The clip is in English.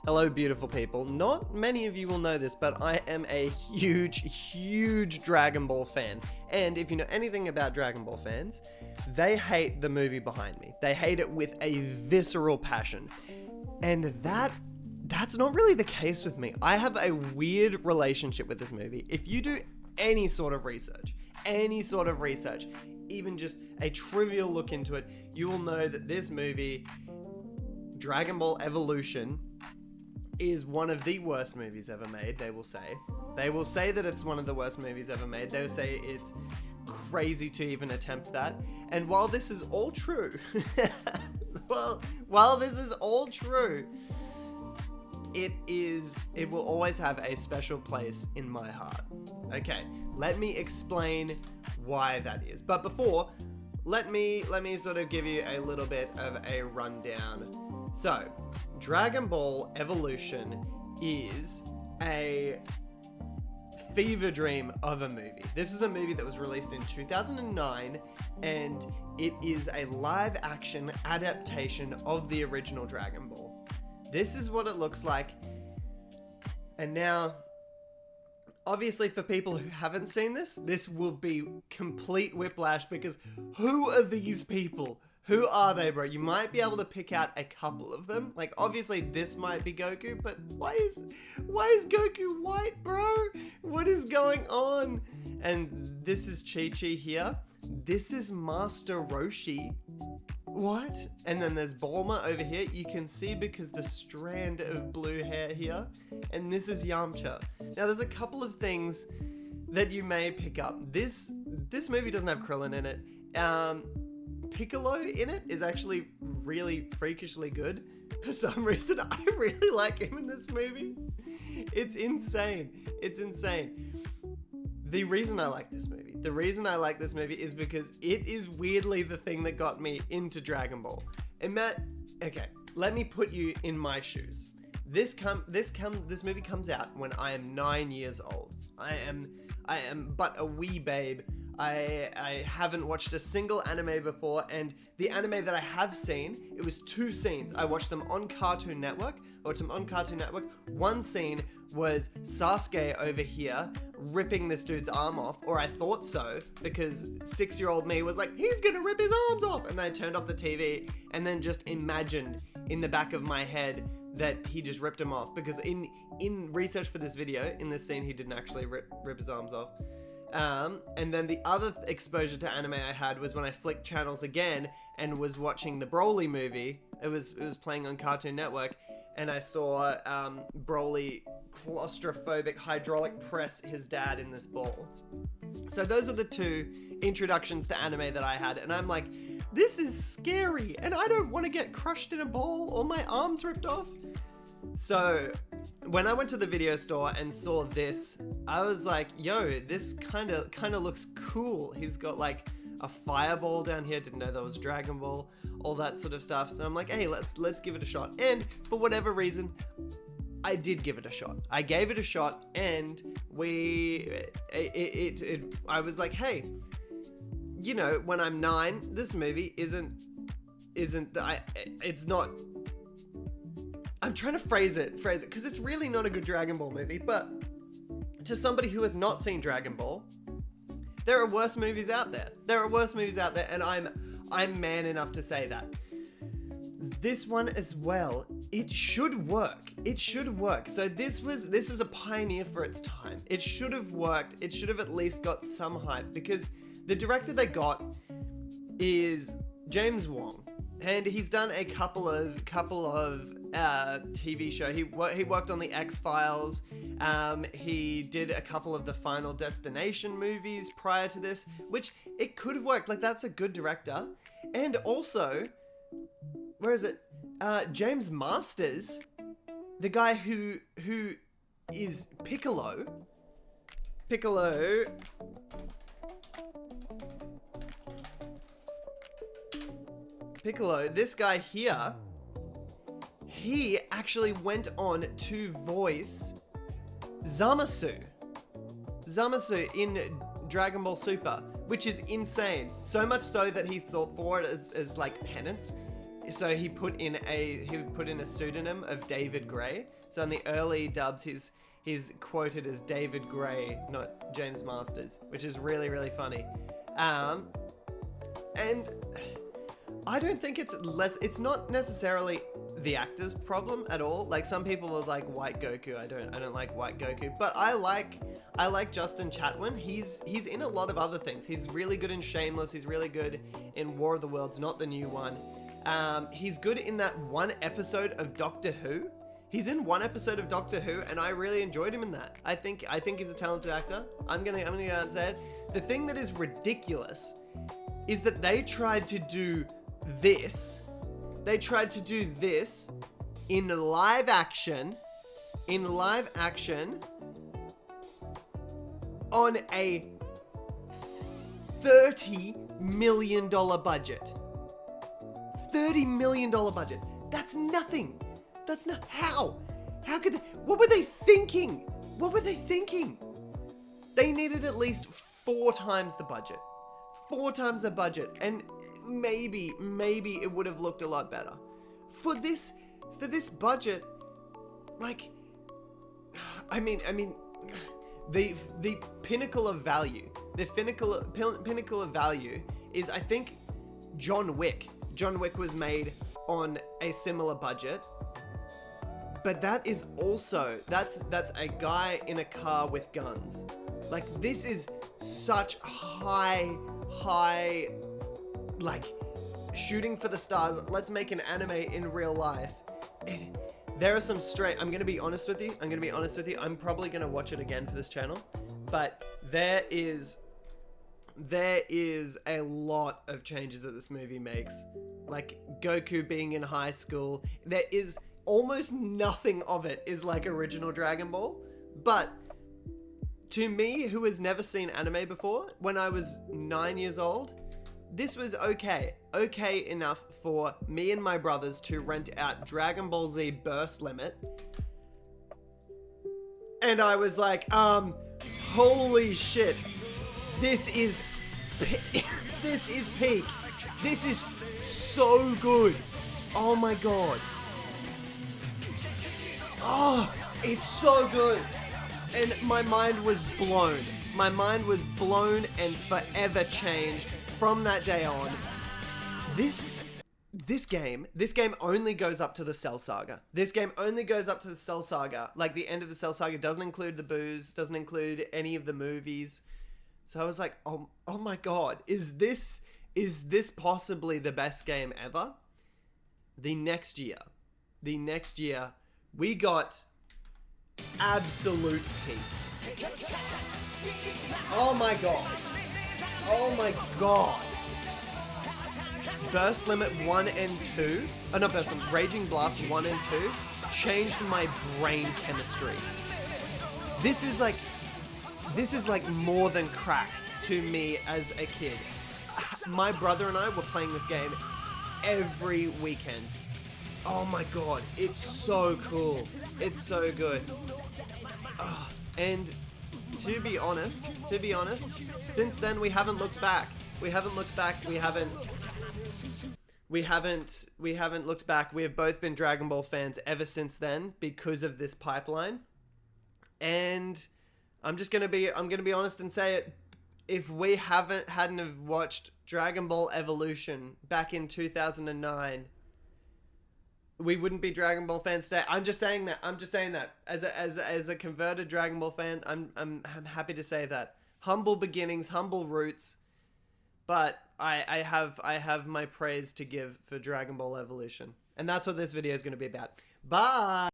Hello, beautiful people. Not many of you will know this, but I am a huge Dragon Ball fan. And if you know anything about Dragon Ball fans, they hate the movie behind me. They hate it with a visceral passion. And that's not really the case with me. I have a weird relationship with this movie. If you do any sort of research, even just a trivial look into it, you will know that this movie, Dragon Ball Evolution, is one of the worst movies ever made, they will say. They will say that it's one of the worst movies ever made. They will say it's crazy to even attempt that. And while this is all true, while this is all true, it will always have a special place in my heart. Okay, let me explain why that is. But before, let me sort of give you a little bit of a rundown. So, Dragon Ball Evolution is a fever dream of a movie. This is a movie that was released in 2009, and it is a live action adaptation of the original Dragon Ball. This is what it looks like. And now, obviously for people who haven't seen this will be complete whiplash, because who are these people? Who are they, bro? You might be able to pick out a couple of them. Like, obviously this might be Goku, but why is Goku white, bro? What is going on? And this is Chi-Chi here. This is Master Roshi. What? And then there's Bulma over here. You can see because the strand of blue hair here. And this is Yamcha. Now, there's a couple of things that you may pick up. This movie doesn't have Krillin in it. Piccolo in it is actually really freakishly good. For some reason, I really like him in this movie. It's insane. It's insane. The reason I like this movie is because it is weirdly the thing that got me into Dragon Ball. And Matt, okay, let me put you in my shoes. This movie comes out when I am 9 years old. I am but a wee babe. I haven't watched a single anime before, and the anime that I have seen, it was 2 scenes. I watched them on Cartoon Network. One scene was Sasuke over here ripping this dude's arm off, or I thought so, because 6-year-old me was like, he's gonna rip his arms off, and then I turned off the TV and then just imagined in the back of my head that he just ripped him off, because in research for this video, in this scene, he didn't actually rip his arms off. And then the other exposure to anime I had was when I flicked channels again and was watching the Broly movie. It was playing on Cartoon Network, and I saw Broly claustrophobic hydraulic press his dad in this ball. So those are the 2 introductions to anime that I had, and I'm like, this is scary, and I don't want to get crushed in a ball or my arms ripped off. So when I went to the video store and saw this, I was like, yo, this kind of looks cool. He's got like a fireball down here. Didn't know that was Dragon Ball, all that sort of stuff. So I'm like, hey, let's give it a shot. And for whatever reason, I did give it a shot. I gave it a shot, and I was like, hey, you know, when I'm 9, this movie it's not. I'm trying to phrase it, because it's really not a good Dragon Ball movie, but to somebody who has not seen Dragon Ball, there are worse movies out there. And I'm man enough to say that. This one as well, it should work. So this was a pioneer for its time. It should have worked. It should have at least got some hype, because the director they got is James Wong, and he's done a couple of TV show. He worked on the X-Files. He did a couple of the Final Destination movies prior to this, which it could have worked. Like, that's a good director. And also, where is it? James Masters, the guy who is Piccolo, this guy here, he actually went on to voice Zamasu in Dragon Ball Super, which is insane. So much so that he thought for it as like penance. So he put in a pseudonym of David Gray. So in the early dubs, he's quoted as David Gray, not James Masters, which is really, really funny. And I don't think it's not necessarily the actor's problem at all. Like, some people are like white Goku. I don't like white Goku, but I like Justin Chatwin. He's in a lot of other things. He's really good in Shameless. He's really good in War of the Worlds, not the new one. He's good in that one episode of Doctor Who. He's in one episode of Doctor Who, and I really enjoyed him in that. I think he's a talented actor. I'm gonna go out and say it. The thing that is ridiculous is that they tried to do this. They tried to do this in live action on a $30 million budget. $30 million budget. That's nothing. That's not how could they, what were they thinking? They needed at least 4 times the budget. 4 times the budget, and maybe it would have looked a lot better. For this budget, like, I mean, the pinnacle of value, pinnacle of value is, I think, John Wick. John Wick was made on a similar budget, but that is also, that's a guy in a car with guns. Like, this is such high, like, shooting for the stars. Let's make an anime in real life. There are some I'm gonna be honest with you. I'm probably gonna watch it again for this channel, but there is a lot of changes that this movie makes. Like, Goku being in high school, there is almost nothing of it is like original Dragon Ball. But to me, who has never seen anime before, when I was 9 years old, this was okay enough for me and my brothers to rent out Dragon Ball Z Burst Limit. And I was like, holy shit, this is peak. This is so good. Oh my god. Oh, it's so good. And my mind was blown. My mind was blown and forever changed from that day on. This game only goes up to the Cell Saga. This game only goes up to the Cell Saga. Like, the end of the Cell Saga doesn't include the booze, doesn't include any of the movies. So I was like, oh my god, is this possibly the best game ever? The next year, we got absolute peak. Oh my god. Burst Limit 1 and 2, not Burst Limit, Raging Blast 1 and 2 changed my brain chemistry. This is like more than crack to me as a kid. My brother and I were playing this game every weekend. Oh my god, it's so cool. It's so good. And to be honest, since then we haven't looked back. We haven't looked back. We have both been Dragon Ball fans ever since then because of this pipeline. And I'm gonna be honest and say it. If we hadn't have watched Dragon Ball Evolution back in 2009, we wouldn't be Dragon Ball fans today. I'm just saying that. As a converted Dragon Ball fan, I'm happy to say that. Humble beginnings, humble roots, but I have my praise to give for Dragon Ball Evolution. And that's what this video is going to be about. Bye!